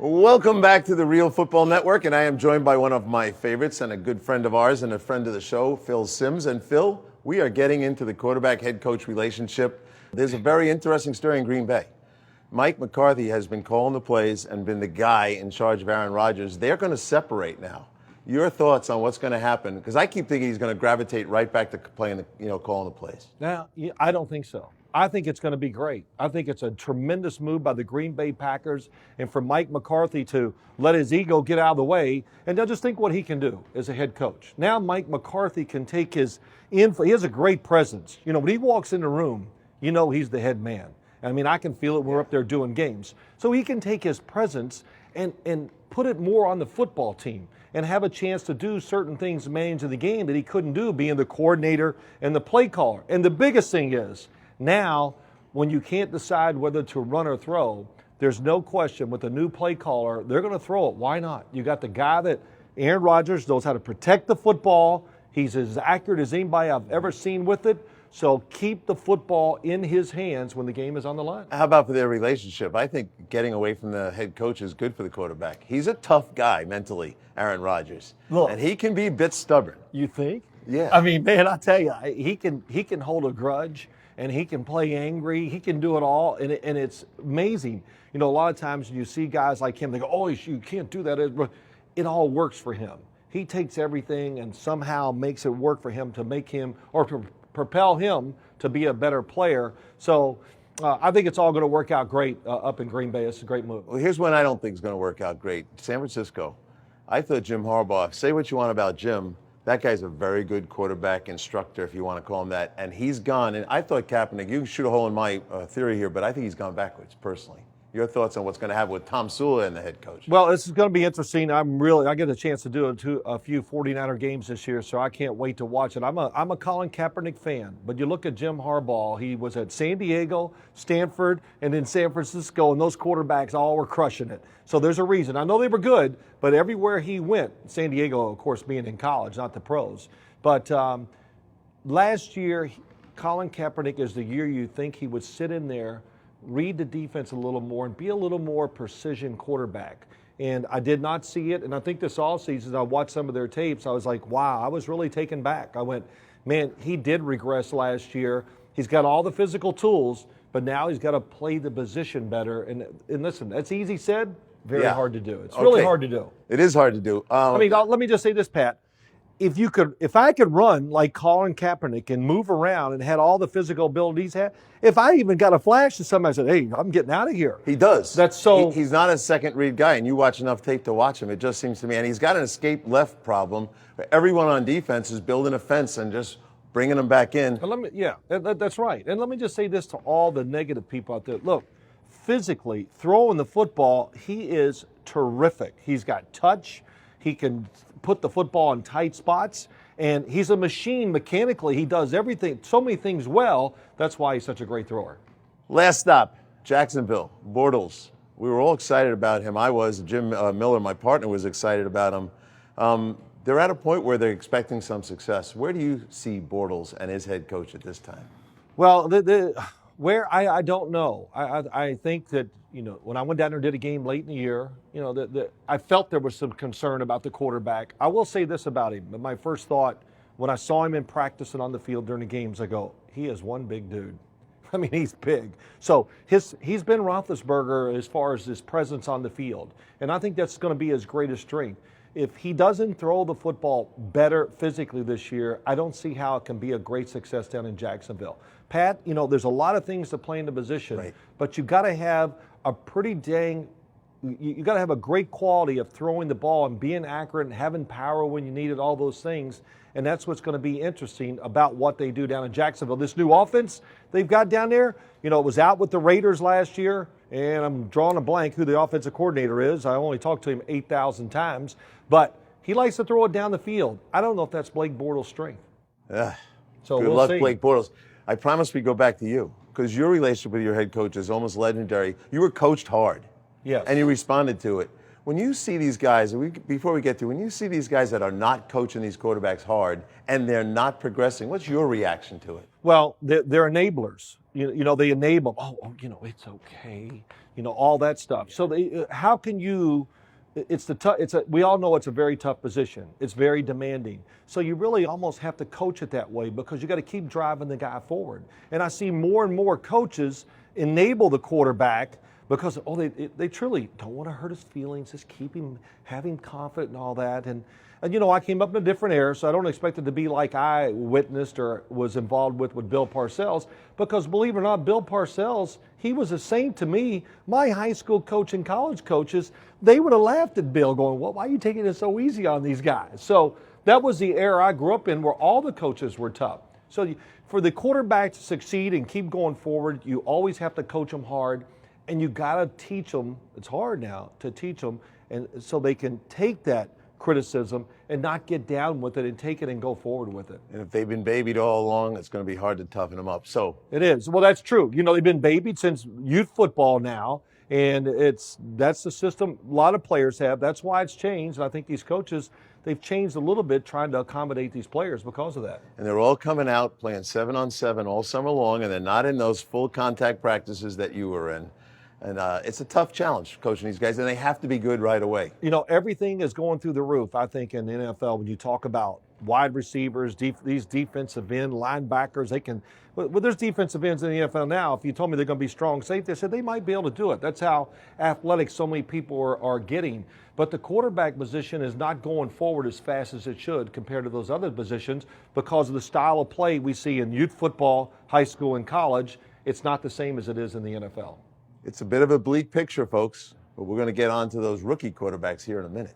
Welcome back to the Real Football Network, and I am joined by one of my favorites and a good friend of ours and a friend of the show, Phil Simms. And Phil, we are getting into the quarterback-head coach relationship. There's a very interesting story in Green Bay. Mike McCarthy has been calling the plays and been the guy in charge of Aaron Rodgers. They're going to separate now. Your thoughts on what's going to happen? Because I keep thinking he's going to gravitate right back to playing, calling the plays. Now, I don't think so. I think it's going to be great. I think it's a tremendous move by the Green Bay Packers and for Mike McCarthy to let his ego get out of the way and they'll just think what he can do as a head coach. Now Mike McCarthy can take his influence. He has a great presence. When he walks in the room, he's the head man. I mean, I can feel it when we're up there doing games. So he can take his presence and put it more on the football team and have a chance to do certain things managing the game that he couldn't do being the coordinator and the play caller. And the biggest thing is, now, when you can't decide whether to run or throw, there's no question with the new play caller, they're going to throw it. Why not? You got the guy that Aaron Rodgers knows how to protect the football. He's as accurate as anybody I've ever seen with it. So keep the football in his hands when the game is on the line. How about for their relationship? I think getting away from the head coach is good for the quarterback. He's a tough guy mentally, Aaron Rodgers. Look, and he can be a bit stubborn. You think? Yeah. I mean, man, I tell you, he can hold a grudge. And he can play angry. He can do it all, and it's amazing. A lot of times you see guys like him, they go, oh, you can't do that. It all works for him. He takes everything and somehow makes it work for him to make him or to propel him to be a better player. So I think it's all going to work out great up in Green Bay. It's a great move. Well, here's one I don't think is going to work out great. San Francisco. I thought Jim Harbaugh, say what you want about Jim, that guy's a very good quarterback instructor, if you want to call him that. And he's gone. And I thought Kaepernick, you can shoot a hole in my theory here, but I think he's gone backwards, personally. Your thoughts on what's going to happen with Tom Sula and the head coach? Well, this is going to be interesting. I get a chance to do a few 49er games this year, so I can't wait to watch it. I'm a Colin Kaepernick fan, but you look at Jim Harbaugh, he was at San Diego, Stanford, and then San Francisco, and those quarterbacks all were crushing it. So there's a reason. I know they were good, but everywhere he went, San Diego, of course, being in college, not the pros. But last year, Colin Kaepernick is the year you think he would sit in there, read the defense a little more, and be a little more precision quarterback. And I did not see it. And I think this offseason, I watched some of their tapes. I was like, wow, I was really taken back. I went, man, he did regress last year. He's got all the physical tools, but now he's got to play the position better. And listen, that's easy said, very hard to do. It's really hard to do. It is hard to do. Let me just say this, Pat. If I could run like Colin Kaepernick and move around and had all the physical abilities, if I even got a flash to somebody, I said, hey, I'm getting out of here. He does. That's so. He's not a second-read guy, and you watch enough tape to watch him. It just seems to me, and he's got an escape left problem. Everyone on defense is building a fence and just bringing them back in. That's right. And let me just say this to all the negative people out there. Look, physically, throwing the football, he is terrific. He's got touch. He can put the football in tight spots, and he's a machine mechanically. He does everything, so many things well. That's why he's such a great thrower. Last stop, Jacksonville, Bortles. We were all excited about him. I was. Jim Miller, my partner, was excited about him. They're at a point where they're expecting some success. Where do you see Bortles and his head coach at this time? Well, where I don't know. I think that, when I went down there and did a game late in the year, I felt there was some concern about the quarterback. I will say this about him. But my first thought when I saw him in practice and on the field during the games, I go, he is one big dude. I mean, he's big. So he's been Roethlisberger as far as his presence on the field. And I think that's going to be his greatest strength. If he doesn't throw the football better physically this year, I don't see how it can be a great success down in Jacksonville. Pat, there's a lot of things to play in the position, but you got to have a you got to have a great quality of throwing the ball and being accurate and having power when you need it, all those things. And that's what's going to be interesting about what they do down in Jacksonville. This new offense they've got down there, it was out with the Raiders last year, and I'm drawing a blank who the offensive coordinator is. I only talked to him 8,000 times, but he likes to throw it down the field. I don't know if that's Blake Bortles' strength. So good luck, Blake Bortles. I promise we go back to you, because your relationship with your head coach is almost legendary. You were coached hard. Yes. And you responded to it. When you see these guys, before we get to, when you see these guys that are not coaching these quarterbacks hard and they're not progressing, what's your reaction to it? Well, they're enablers. They enable. It's okay. All that stuff. So how can you? We all know it's a very tough position. It's very demanding. So you really almost have to coach it that way because you got to keep driving the guy forward. And I see more and more coaches enable the quarterback because they truly don't want to hurt his feelings. Just have him confident and all that. And I came up in a different era, so I don't expect it to be like I witnessed or was involved with Bill Parcells. Because believe it or not, Bill Parcells, he was a saint to me. My high school coach and college coaches, they would have laughed at Bill going, well, why are you taking it so easy on these guys? So that was the era I grew up in where all the coaches were tough. So for the quarterback to succeed and keep going forward, you always have to coach them hard. And you got to teach them. It's hard now to teach them, and so they can take that criticism and not get down with it and take it and go forward with it. And if they've been babied all along, it's going to be hard to toughen them up. So it is. Well, that's true. They've been babied since youth football now, and that's the system a lot of players have. That's why it's changed. And I think these coaches, they've changed a little bit trying to accommodate these players because of that. And they're all coming out playing 7-on-7 all summer long, and they're not in those full contact practices that you were in. And it's a tough challenge coaching these guys, and they have to be good right away. Everything is going through the roof, I think, in the NFL when you talk about wide receivers, these defensive end, linebackers. There's defensive ends in the NFL now. If you told me they're going to be strong safety, I said they might be able to do it. That's how athletic so many people are getting. But the quarterback position is not going forward as fast as it should compared to those other positions because of the style of play we see in youth football, high school, and college. It's not the same as it is in the NFL. It's a bit of a bleak picture, folks, but we're going to get on to those rookie quarterbacks here in a minute.